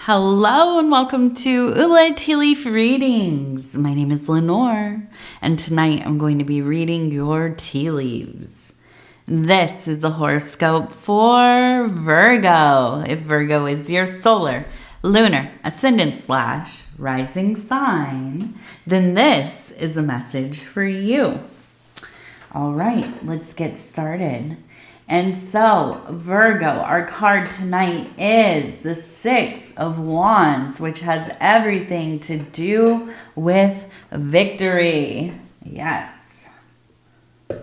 Hello and welcome to Ula Tea Leaf Readings. My name is Lenor, and tonight I'm going to be reading your tea leaves. This is a horoscope for Virgo. If Virgo is your solar, lunar, ascendant / rising sign, then this is a message for you. All right, let's get started. And so, Virgo, our card tonight is the Six of Wands, which has everything to do with victory. Yes. All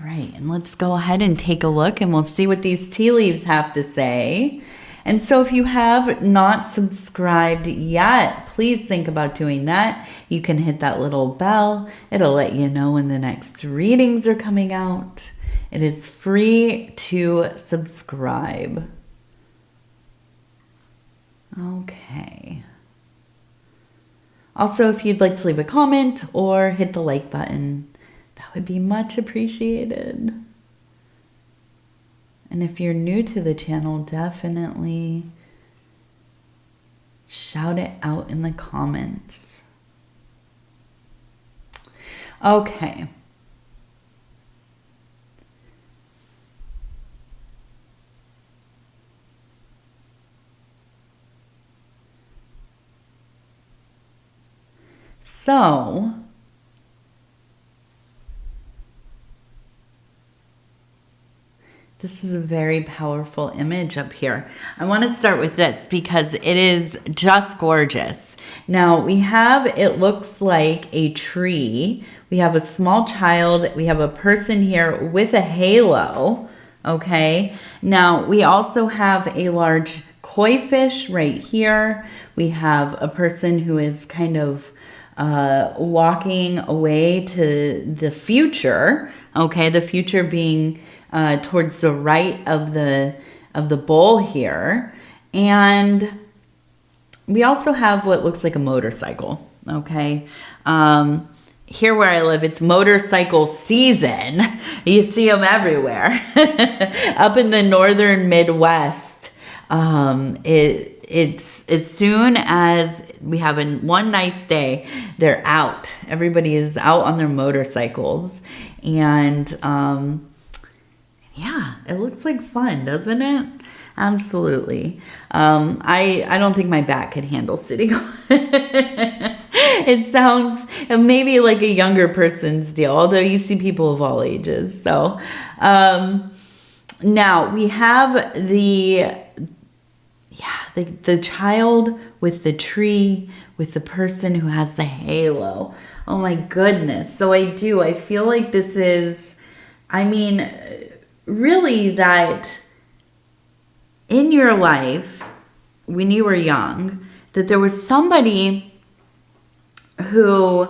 right, and let's go ahead and take a look and we'll see what these tea leaves have to say. And so if you have not subscribed yet, please think about doing that. You can hit that little bell. It'll let you know when the next readings are coming out. It is free to subscribe. Okay. Also, if you'd like to leave a comment or hit the like button, that would be much appreciated. And if you're new to the channel, definitely shout it out in the comments. Okay. So, this is a very powerful image up here. I want to start with this because it is just gorgeous. Now we have, it looks like a tree. We have a small child. We have a person here with a halo. Okay. Now we also have a large koi fish right here. We have a person who is kind of walking away to the future. Okay. The future being towards the right of the bowl here. And we also have what looks like a motorcycle, okay? Here where I live, it's motorcycle season. You see them everywhere. Up in the northern Midwest, it's as soon as we have one nice day, they're out. Everybody is out on their motorcycles. And yeah, it looks like fun, doesn't it? Absolutely. I don't think my back could handle sitting on it. It sounds maybe like a younger person's deal, although you see people of all ages. So now we have the child with the tree, with the person who has the halo. Oh my goodness. So I feel like this is, really that in your life, when you were young, that there was somebody who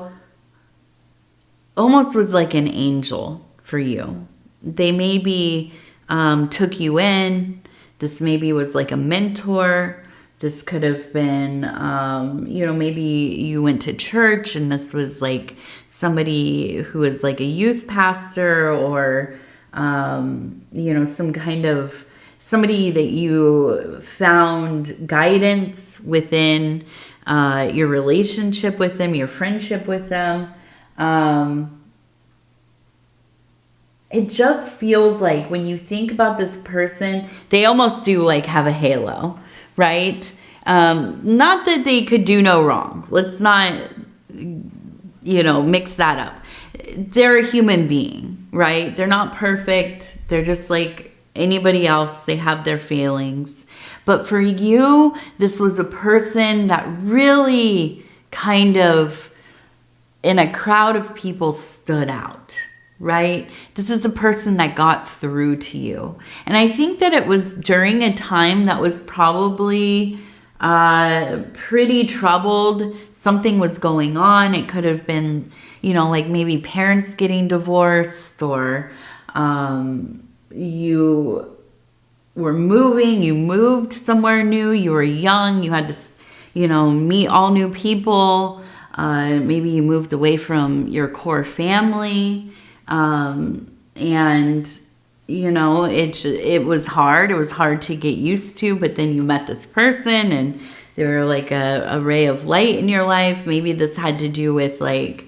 almost was like an angel for you. They maybe took you in. This maybe was like a mentor. This could have been, maybe you went to church and this was like somebody who was like a youth pastor or some kind of somebody that you found guidance within your relationship with them, your friendship with them. It just feels like when you think about this person, they almost do like have a halo, right? Not that they could do no wrong. Let's not, mix that up. They're a human being, right? They're not perfect. They're just like anybody else. They have their failings. But for you, this was a person that really kind of in a crowd of people stood out, right? This is a person that got through to you. And I think that it was during a time that was probably pretty troubled. Something was going on. It could have been, like maybe parents getting divorced or you were moving, you moved somewhere new, you were young, you had to, meet all new people. Maybe you moved away from your core family. And you know, it was hard. It was hard to get used to, but then you met this person and they were like a ray of light in your life. Maybe this had to do with like,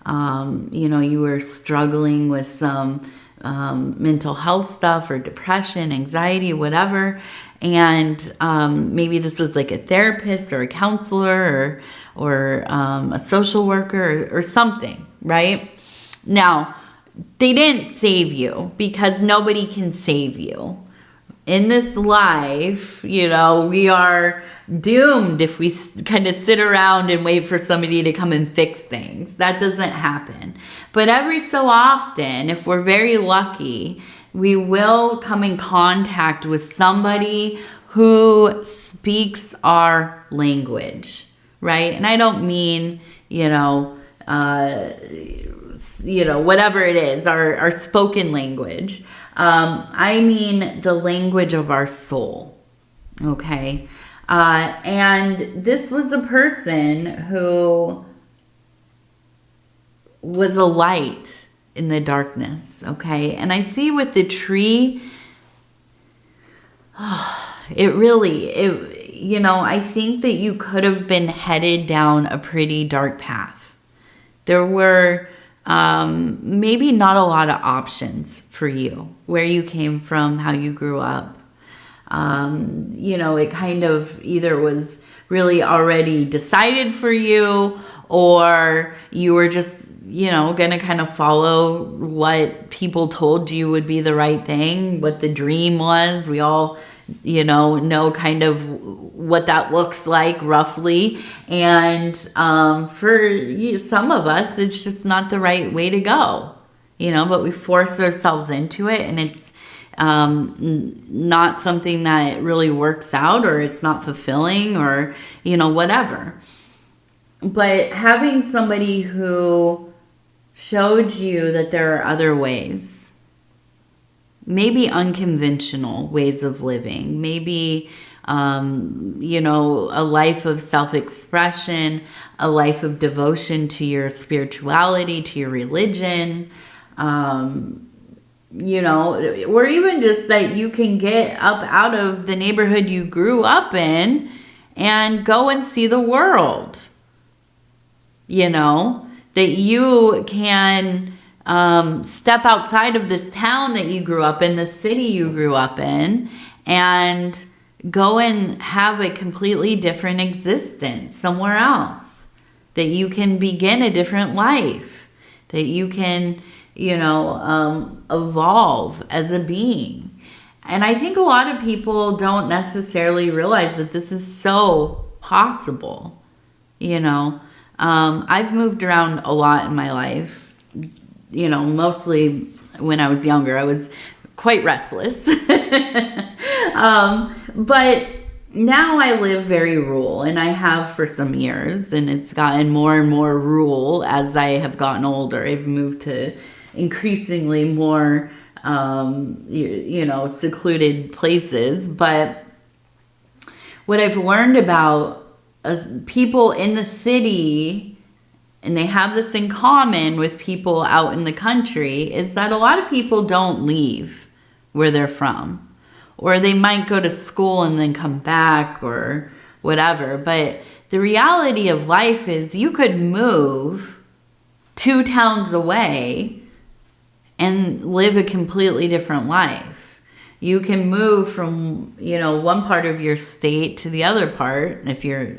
you know, you were struggling with some mental health stuff or depression, anxiety, whatever. And maybe this was like a therapist or a counselor or a social worker or something, right? Now, they didn't save you because nobody can save you. In this life, you know, we are doomed if we kind of sit around and wait for somebody to come and fix things. That doesn't happen. But every so often, if we're very lucky, we will come in contact with somebody who speaks our language, right? And I don't mean, whatever it is, our spoken language. I mean the language of our soul, okay? And this was a person who was a light in the darkness, okay? And I see with the tree, I think that you could have been headed down a pretty dark path. There were maybe not a lot of options for you, where you came from, how you grew up. It kind of either was really already decided for you, or you were just, going to kind of follow what people told you would be the right thing, what the dream was. We all, know kind of what that looks like roughly. And for some of us, it's just not the right way to go, but we force ourselves into it, and it's not something that really works out, or it's not fulfilling, or, whatever. But having somebody who showed you that there are other ways, maybe unconventional ways of living, maybe, a life of self-expression, a life of devotion to your spirituality, to your religion, or even just that you can get up out of the neighborhood you grew up in and go and see the world, that you can step outside of this town that you grew up in, the city you grew up in, and go and have a completely different existence somewhere else, that you can begin a different life, that you can, evolve as a being. And I think a lot of people don't necessarily realize that this is so possible, I've moved around a lot in my life, mostly when I was younger. I was quite restless. But now I live very rural, and I have for some years, and it's gotten more and more rural as I have gotten older. I've moved to increasingly more, secluded places. But what I've learned about people in the city, and they have this in common with people out in the country, is that a lot of people don't leave where they're from. Or they might go to school and then come back or whatever. But the reality of life is you could move 2 towns away and live a completely different life. You can move from, one part of your state to the other part, if you're,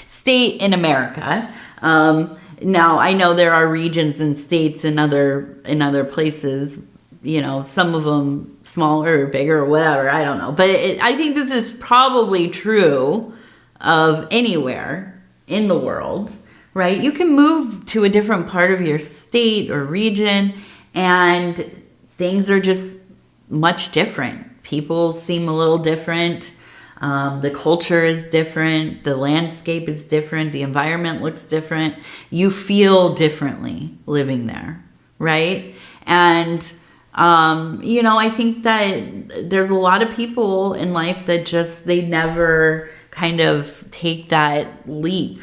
state in America. Now, I know there are regions and states in other places, some of them smaller or bigger or whatever, I don't know. But I think this is probably true of anywhere in the world, right? You can move to a different part of your state or region, and things are just much different. People seem a little different. The culture is different. The landscape is different. The environment looks different. You feel differently living there, right? And, I think that there's a lot of people in life that they never kind of take that leap.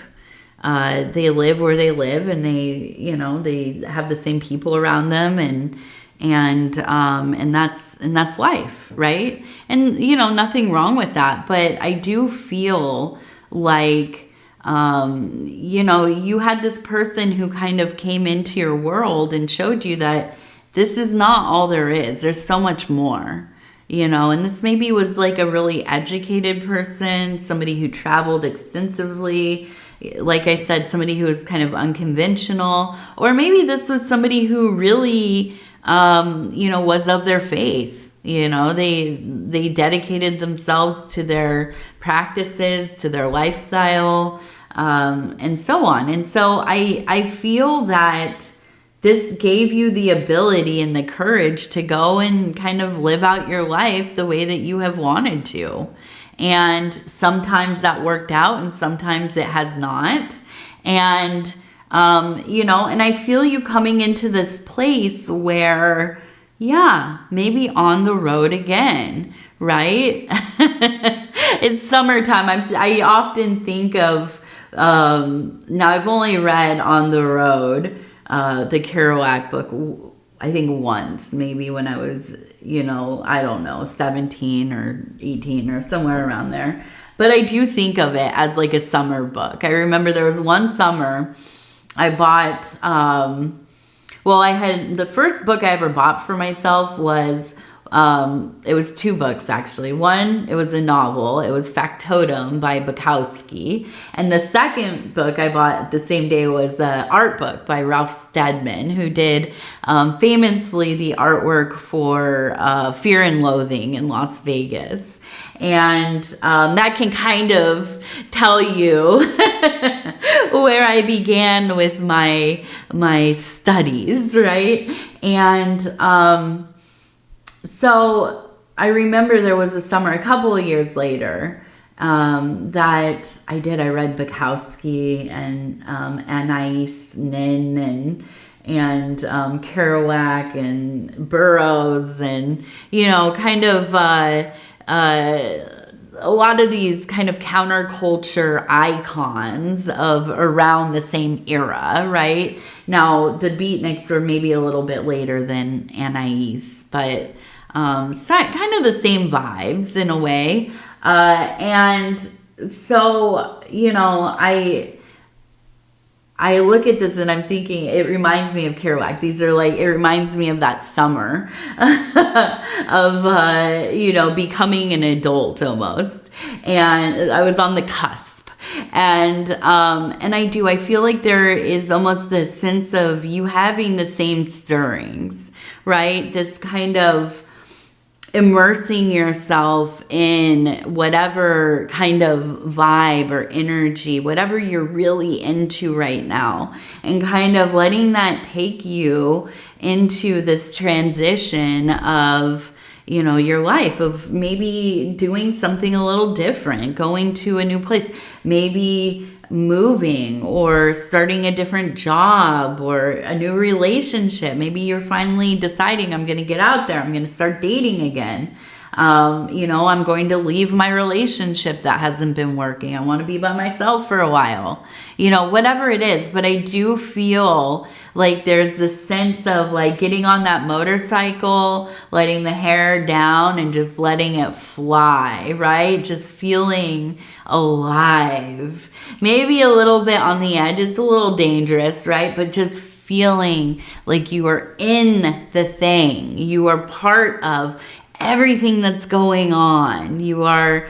They live where they live, and they have the same people around them, and And that's life, right? And, you know, nothing wrong with that. But I do feel like, you know, you had this person who kind of came into your world and showed you that this is not all there is. There's so much more, you know, and this maybe was like a really educated person, somebody who traveled extensively. Like I said, somebody who was kind of unconventional, or maybe this was somebody who really, you know, was of their faith. You know, they dedicated themselves to their practices, to their lifestyle, and so on. And so I feel that this gave you the ability and the courage to go and kind of live out your life the way that you have wanted to. And sometimes that worked out and sometimes it has not. And, you know, and I feel you coming into this place where, yeah, maybe on the road again, right? It's summertime. I often think of, now I've only read On the Road, the Kerouac book, I think once, maybe when I was, you know, I don't know, 17 or 18 or somewhere around there. But I do think of it as like a summer book. I remember there was one summer I bought, well, I had, the first book I ever bought for myself was, it was two books actually. One, it was a novel. It was Factotum by Bukowski. And the second book I bought the same day was an art book by Ralph Steadman, who did famously the artwork for Fear and Loathing in Las Vegas. And that can kind of tell you where I began with my studies, right? And so I remember there was a summer, a couple of years later, that I read Bukowski and Anais Nin and Kerouac and Burroughs and, you know, kind of a lot of these kind of counterculture icons of around the same era, right? Now, the Beatniks were maybe a little bit later than Anais, but kind of the same vibes in a way. And so, you know, I look at this and I'm thinking, it reminds me of Kerouac. These are like, it reminds me of that summer of, you know, becoming an adult almost. And I was on the cusp. And I feel like there is almost this sense of you having the same stirrings, right? This kind of immersing yourself in whatever kind of vibe or energy, whatever you're really into right now, and kind of letting that take you into this transition of, you know, your life, of maybe doing something a little different, going to a new place, maybe moving or starting a different job or a new relationship. Maybe you're finally deciding, I'm going to get out there. I'm going to start dating again. You know, I'm going to leave my relationship that hasn't been working. I want to be by myself for a while, you know, whatever it is. But I do feel like there's this sense of like getting on that motorcycle, letting the hair down and just letting it fly, right? Just feeling alive. Maybe a little bit on the edge. It's a little dangerous, right? But just feeling like you are in the thing. You are part of everything that's going on. You are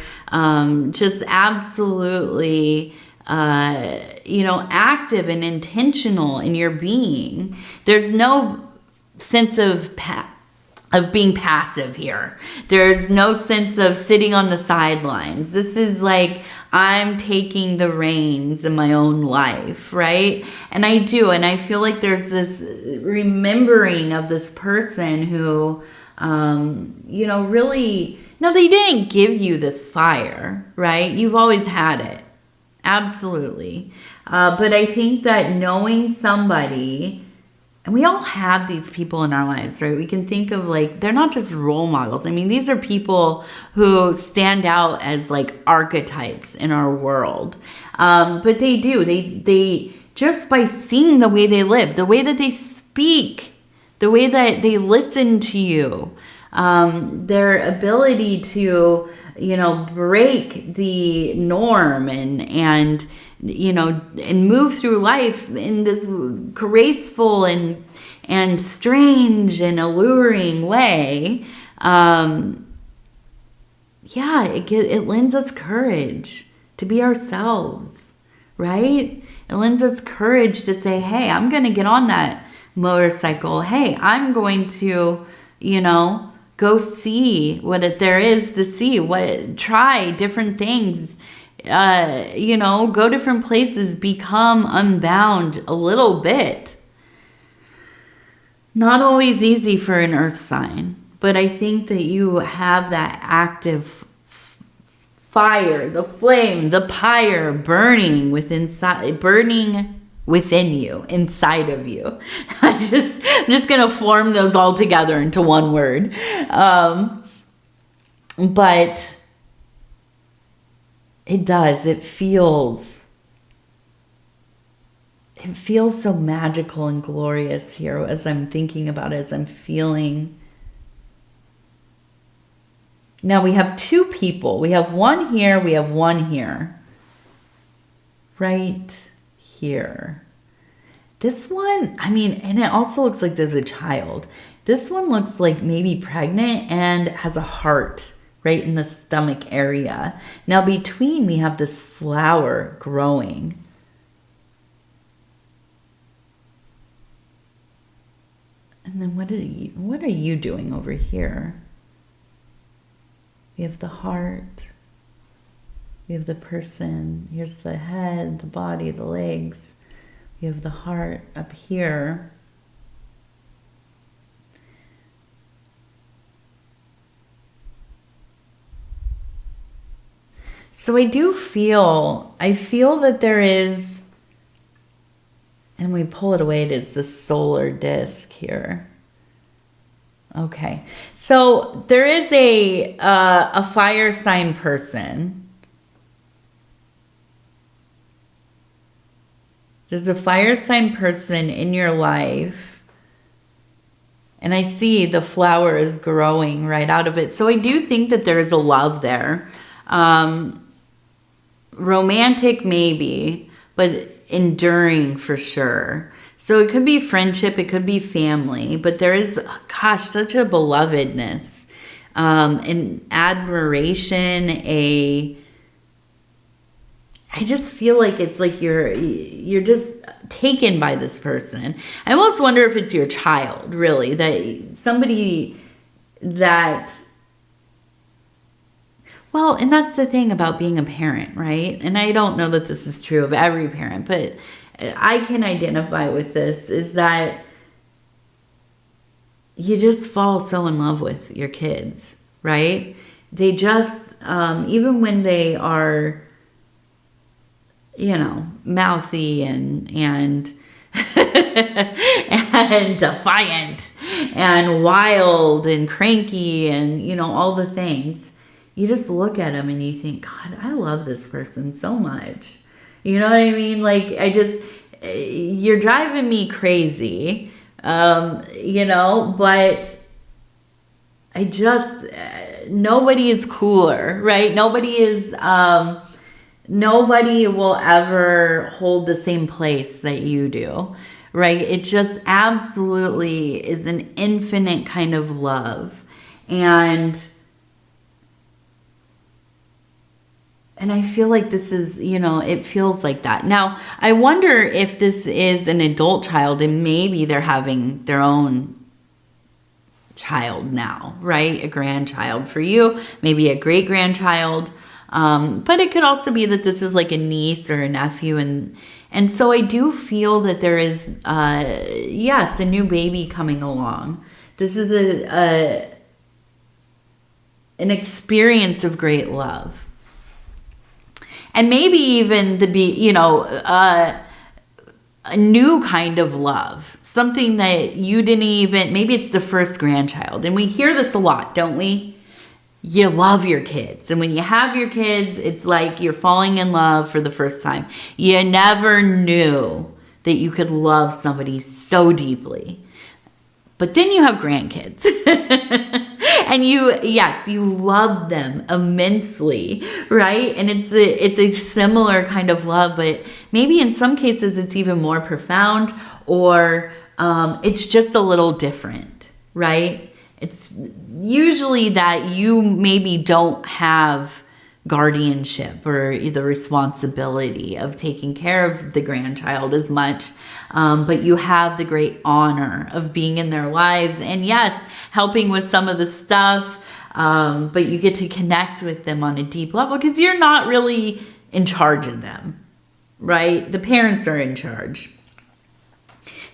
just absolutely, you know, active and intentional in your being. There's no sense of being passive here. There's no sense of sitting on the sidelines. This is like, I'm taking the reins in my own life, right? And I do, and I feel like there's this remembering of this person who, you know, really, no, they didn't give you this fire, right? You've always had it. Absolutely. But I think that knowing somebody, and we all have these people in our lives, right? We can think of like, they're not just role models. I mean, these are people who stand out as like archetypes in our world. But they do, they just by seeing the way they live, the way that they speak, the way that they listen to you, their ability to, you know, break the norm and you know, and move through life in this graceful and strange and alluring way. Yeah, it lends us courage to be ourselves, right? It lends us courage to say, hey, I'm going to get on that motorcycle. Hey, I'm going to, you know, go see what there is to see, try different things, you know, go different places, become unbound a little bit. Not always easy for an earth sign, but I think that you have that active fire, the flame, the pyre burning within you, inside of you. I'm just going to form those all together into one word. But it does. It feels so magical and glorious here as I'm thinking about it, as I'm feeling. Now we have two people. We have one here. We have one here. Right here. This one, I mean, and it also looks like there's a child. This one looks like maybe pregnant and has a heart right in the stomach area. Now between we have this flower growing. And then what are you doing over here? We have the heart. We have the person. Here's the head, the body, the legs. We have the heart up here. So I feel that there is, and we pull it away, it is the solar disc here. Okay, so there is a fire sign person. There's a fire sign person in your life. And I see the flower is growing right out of it. So I do think that there is a love there. Romantic maybe, but enduring for sure. So it could be friendship, it could be family, but there is, gosh, such a belovedness, an admiration, I just feel like it's like you're just taken by this person. I almost wonder if it's your child, really, that somebody that, well, and that's the thing about being a parent, right? And I don't know that this is true of every parent, but I can identify with this, is that you just fall so in love with your kids, right? They just, even when they are, you know, mouthy and and defiant and wild and cranky and, you know, all the things, you just look at them and you think, God, I love this person so much. You know what I mean? Like, you're driving me crazy, you know, but I just, nobody is cooler, right? Nobody will ever hold the same place that you do, right? It just absolutely is an infinite kind of love. And I feel like this is, you know, it feels like that. Now, I wonder if this is an adult child and maybe they're having their own child now, right? A grandchild for you, maybe a great-grandchild. But it could also be that this is like a niece or a nephew. And so I do feel that there is, yes, a new baby coming along. This is an experience of great love. And maybe even a new kind of love. Something that you didn't even, maybe it's the first grandchild. And we hear this a lot, don't we? You love your kids. And when you have your kids, it's like you're falling in love for the first time. You never knew that you could love somebody so deeply. But then you have grandkids. And yes, you love them immensely, right? And it's a similar kind of love, but maybe in some cases it's even more profound, or it's just a little different, right? It's usually that you maybe don't have guardianship or the responsibility of taking care of the grandchild as much, but you have the great honor of being in their lives, and yes, helping with some of the stuff, but you get to connect with them on a deep level because you're not really in charge of them, right? The parents are in charge.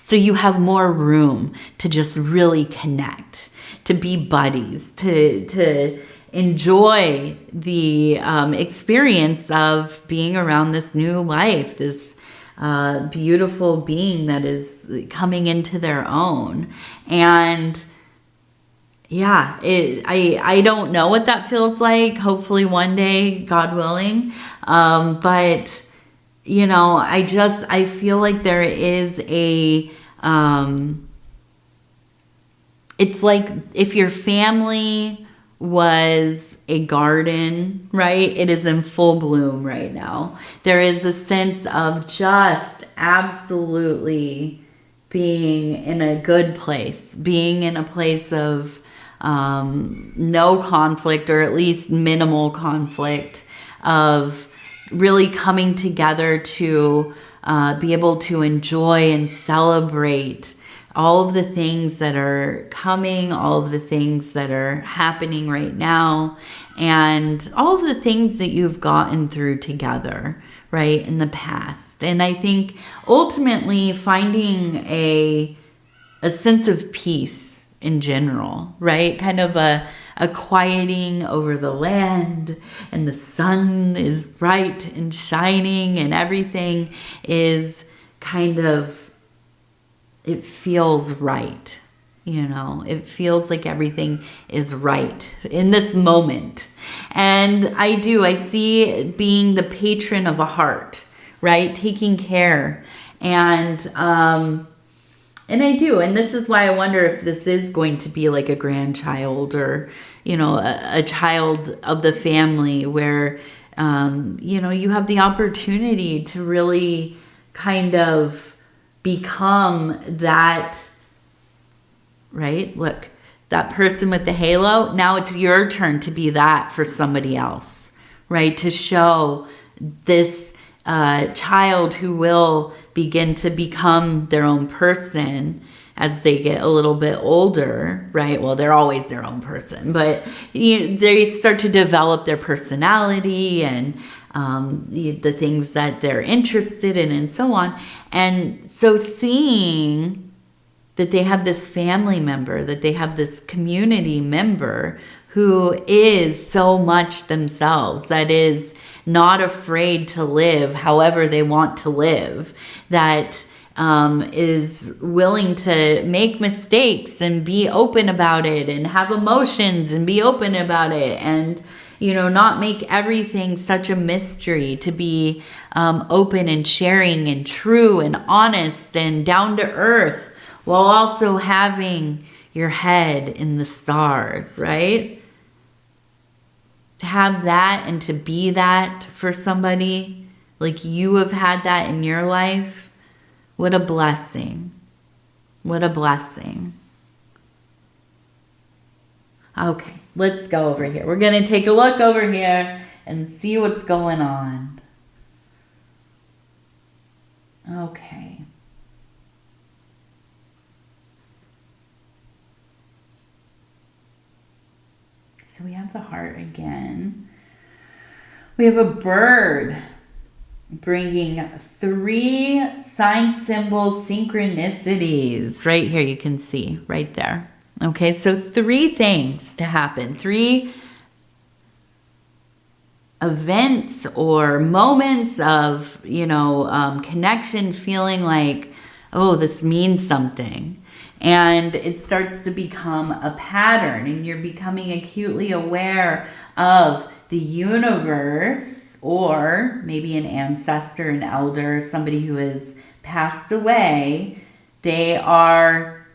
So you have more room to just really connect, to be buddies, to enjoy the experience of being around this new life, this beautiful being that is coming into their own. And yeah, I don't know what that feels like. Hopefully one day, God willing. But you know, I feel like there is it's like if your family was a garden, right? It is in full bloom right now. There is a sense of just absolutely being in a good place, being in a place of no conflict, or at least minimal conflict, of really coming together to be able to enjoy and celebrate all of the things that are coming, all of the things that are happening right now, and all of the things that you've gotten through together, right, in the past. And I think ultimately finding a sense of peace in general, right? Kind of a quieting over the land, and the sun is bright and shining, and everything is kind of, it feels right. You know, it feels like everything is right in this moment. And I see being the patron of a heart, right? Taking care. And I do. And this is why I wonder if this is going to be like a grandchild, or, you know, a child of the family where, you know, you have the opportunity to really kind of become that, right? Look, that person with the halo. Now it's your turn to be that for somebody else, right? To show this child who will begin to become their own person as they get a little bit older, right? Well, they're always their own person, but they start to develop their personality and the things that they're interested in, and so on. And so seeing that they have this family member, that they have this community member who is so much themselves, that is not afraid to live however they want to live, that is willing to make mistakes and be open about it, and have emotions and be open about it, and, you know, not make everything such a mystery, to be open and sharing and true and honest and down to earth, while also having your head in the stars, right? To have that and to be that for somebody, like you have had that in your life. What a blessing. What a blessing. Okay, let's go over here. We're going to take a look over here and see what's going on. Okay. So we have the heart again. We have a bird bringing 3 sign symbol synchronicities. Right here, you can see right there. Okay, so 3 things to happen. 3 events or moments of, you know, connection, feeling like, oh, this means something. And it starts to become a pattern, and you're becoming acutely aware of the universe, or maybe an ancestor, an elder, somebody who has passed away. They are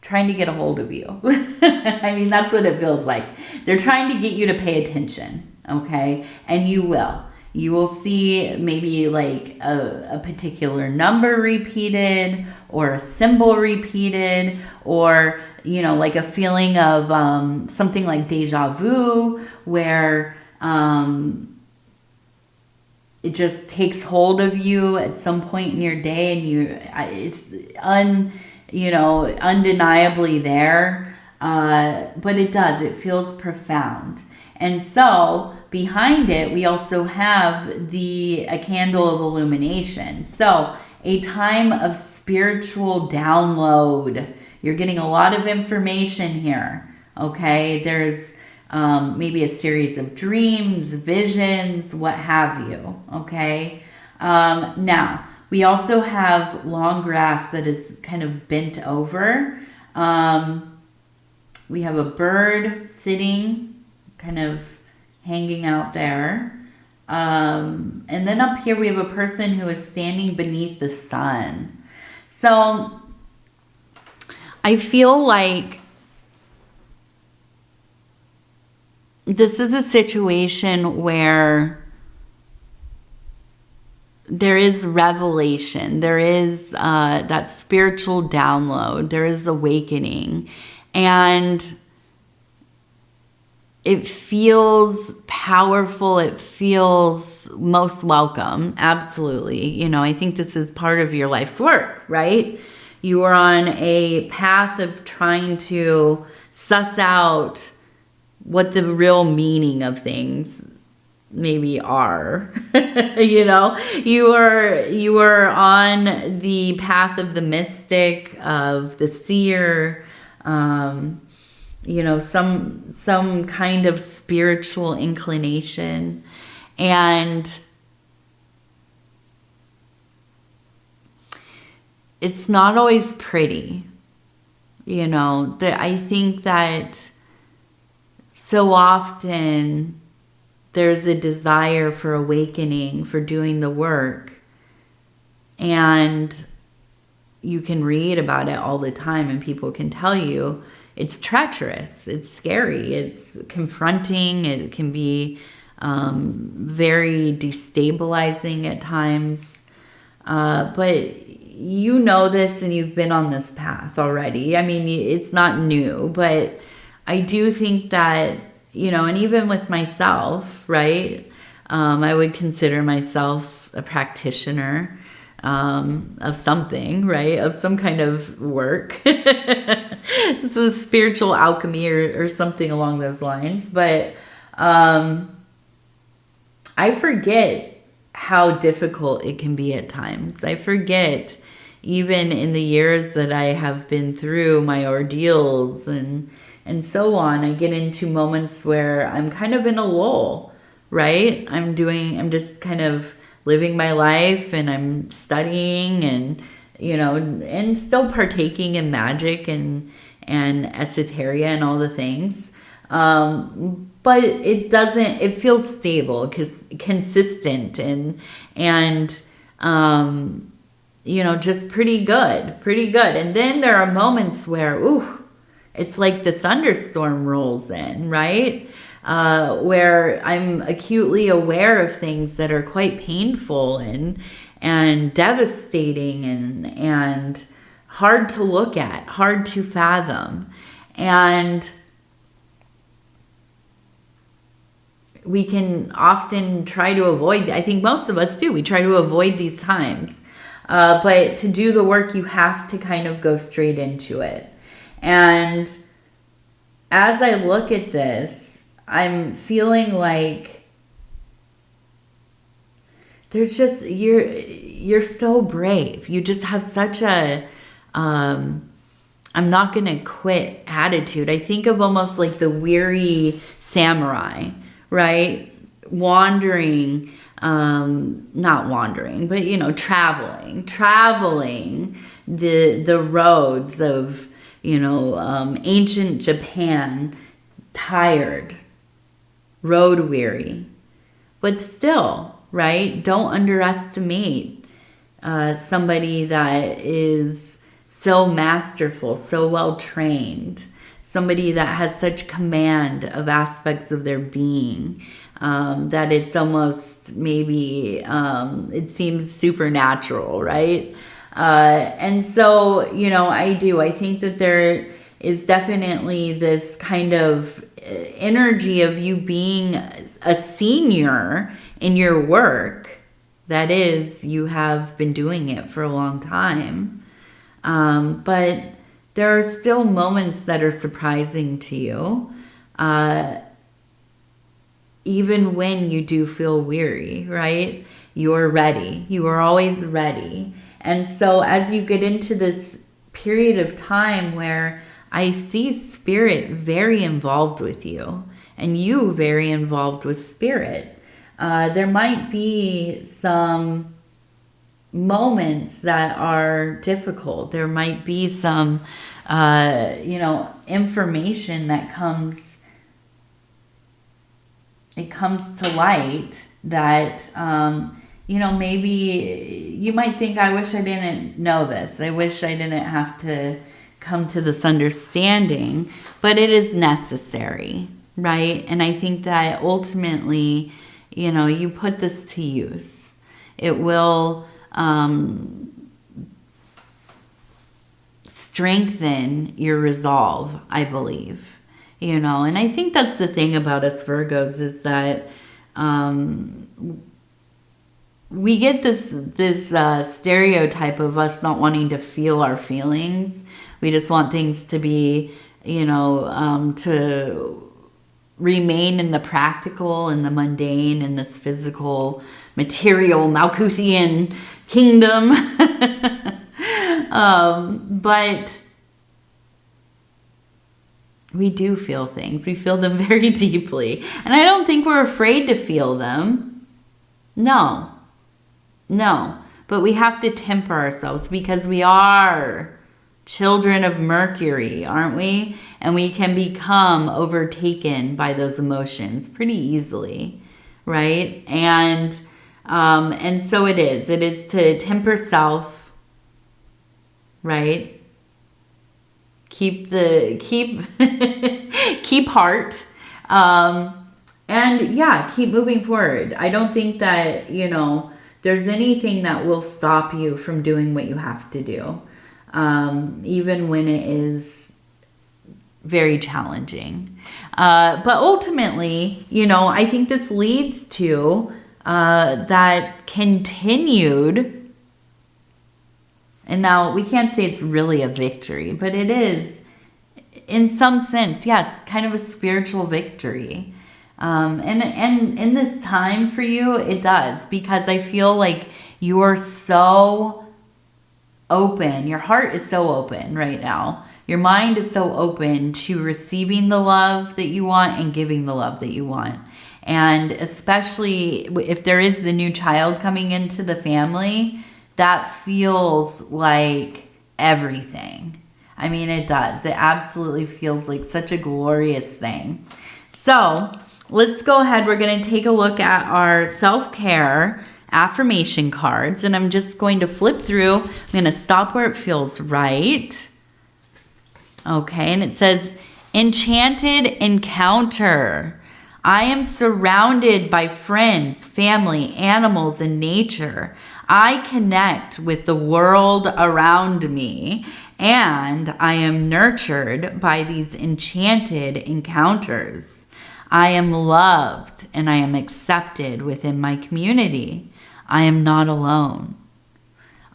trying to get a hold of you. I mean, that's what it feels like. They're trying to get you to pay attention, okay? And you will. You will see maybe like a particular number repeated, or a symbol repeated, or, you know, like a feeling of something like deja vu, where it just takes hold of you at some point in your day, and it's undeniably there, but it feels profound. And so behind it, we also have a candle of illumination. So a time of spiritual download. You're getting a lot of information here, okay? There's maybe a series of dreams, visions, what have you, okay? Now, we also have long grass that is kind of bent over. We have a bird sitting, kind of hanging out there. And then up here we have a person who is standing beneath the sun. So I feel like this is a situation where there is revelation, there is that spiritual download, there is awakening, and it feels powerful, it feels most welcome, absolutely. You know, I think this is part of your life's work, right? You are on a path of trying to suss out what the real meaning of things maybe are. You know, you are on the path of the mystic, of the seer, you know, some kind of spiritual inclination. And it's not always pretty, you know. I think that so often there's a desire for awakening, for doing the work, and you can read about it all the time, and people can tell you it's treacherous, it's scary, it's confronting, it can be very destabilizing at times. But you know this, and you've been on this path already. I mean, it's not new, but I do think that, you know, and even with myself, right? I would consider myself a practitioner of something, right? Of some kind of work. This is spiritual alchemy or something along those lines. But I forget how difficult it can be at times. I forget, even in the years that I have been through my ordeals and so on, I get into moments where I'm kind of in a lull, right? I'm just kind of living my life, and I'm studying, and, you know, and still partaking in magic and esoteria and all the things. But it feels stable, consistent, and you know, just pretty good. And then there are moments where, ooh, it's like the thunderstorm rolls in, right? Where I'm acutely aware of things that are quite painful and devastating and hard to look at, hard to fathom. And we can often try to avoid, I think most of us do, we try to avoid these times. But to do the work, you have to kind of go straight into it. And as I look at this, I'm feeling like there's just, you're so brave. You just have such a, I'm not going to quit attitude. I think of almost like the weary samurai, right? Wandering, not wandering, but, you know, traveling the roads of, you know, ancient Japan, tired, road weary, but still, right? Don't underestimate somebody that is so masterful, so well trained, somebody that has such command of aspects of their being, that it's almost maybe, it seems supernatural, right? And so, you know, I think that there is definitely this kind of energy of you being a senior in your work. That is, you have been doing it for a long time. But there are still moments that are surprising to you, even when you do feel weary, right? You're ready. You are always ready. And so as you get into this period of time where I see spirit very involved with you and you very involved with spirit, there might be some moments that are difficult. There might be some, you know, information that comes to light that, you know, maybe you might think, I wish I didn't know this. I wish I didn't have to come to this understanding, but it is necessary, right? And I think that ultimately, you know, you put this to use. It will strengthen your resolve, I believe, you know. And I think that's the thing about us Virgos is that we get this stereotype of us not wanting to feel our feelings. We just want things to be, you know, to remain in the practical and the mundane in this physical, material, Malthusian kingdom. But we do feel things. We feel them very deeply. And I don't think we're afraid to feel them. No. But we have to temper ourselves because we are children of Mercury, aren't we? And we can become overtaken by those emotions pretty easily, right? And so it is. It is to temper self, right? Keep heart, and yeah, keep moving forward. I don't think that, you know, there's anything that will stop you from doing what you have to do, even when it is very challenging. But ultimately, you know, I think this leads to that continued. And now we can't say it's really a victory, but it is, in some sense, yes, kind of a spiritual victory. And in this time for you, it does, because I feel like you are so open. Your heart is so open right now. Your mind is so open to receiving the love that you want and giving the love that you want. And especially if there is the new child coming into the family, that feels like everything. I mean, it does. It absolutely feels like such a glorious thing. So let's go ahead. We're going to take a look at our self-care affirmation cards. And I'm just going to flip through. I'm going to stop where it feels right. Okay. And it says, enchanted encounter. I am surrounded by friends, family, animals, and nature. I connect with the world around me, and I am nurtured by these enchanted encounters. I am loved and I am accepted within my community. I am not alone.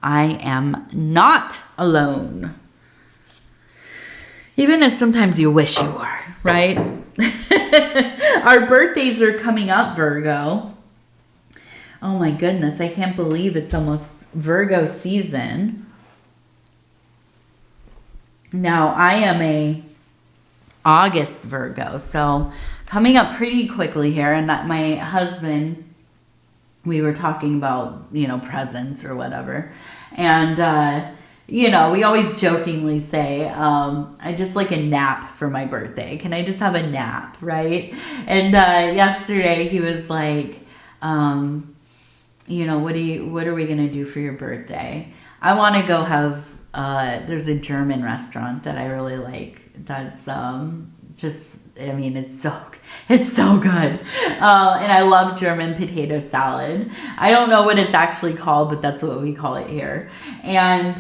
I am not alone. Even if sometimes you wish you were, right? Our birthdays are coming up, Virgo. Oh my goodness, I can't believe it's almost Virgo season. Now, I am a August Virgo, so coming up pretty quickly here. And my husband, we were talking about, you know, presents or whatever. And, you know, we always jokingly say, I just like a nap for my birthday. Can I just have a nap, right? And yesterday he was like, you know, what are we going to do for your birthday? I want to go have there's a German restaurant that I really like. That's just, I mean, it's so good. And I love German potato salad. I don't know what it's actually called, but that's what we call it here. And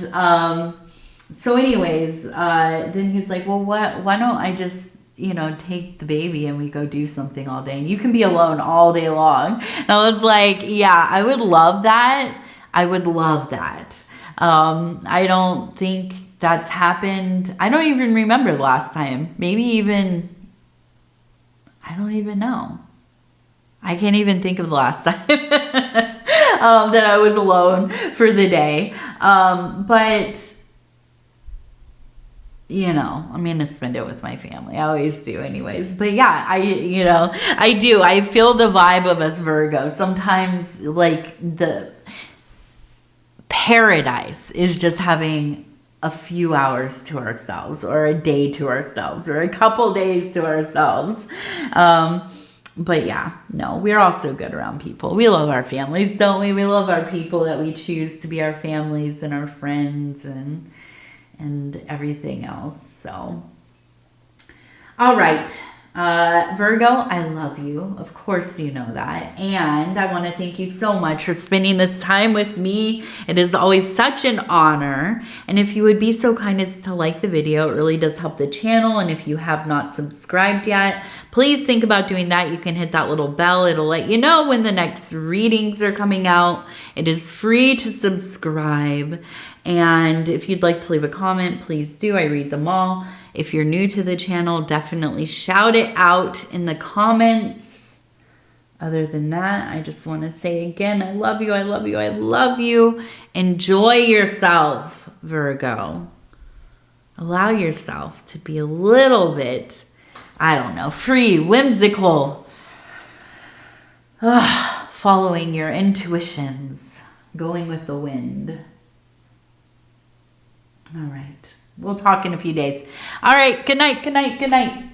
so anyways, then he's like, well, why don't I just, you know, take the baby and we go do something all day, and you can be alone all day long. And I was like, yeah, I would love that. I would love that. I don't think that's happened. I don't even remember the last time. Maybe even, I don't even know. I can't even think of the last time that I was alone for the day. But you know, I'm going to spend it with my family. I always do anyways. But yeah, I do. I feel the vibe of us Virgo. Sometimes like the paradise is just having a few hours to ourselves, or a day to ourselves, or a couple days to ourselves. But yeah, no, we're also good around people. We love our families, don't we? We love our people that we choose to be our families and our friends and everything else. So, all right, Virgo, I love you. Of course you know that. And I want to thank you so much for spending this time with me. It is always such an honor. And if you would be so kind as to like the video, it really does help the channel. And if you have not subscribed yet, please think about doing that. You can hit that little bell. It'll let you know when the next readings are coming out. It is free to subscribe. And if you'd like to leave a comment, please do. I read them all. If you're new to the channel, definitely shout it out in the comments. Other than that, I just want to say again, I love you, I love you, I love you. Enjoy yourself, Virgo. Allow yourself to be a little bit, I don't know, free, whimsical. Following your intuitions, going with the wind. All right. We'll talk in a few days. All right. Good night. Good night. Good night.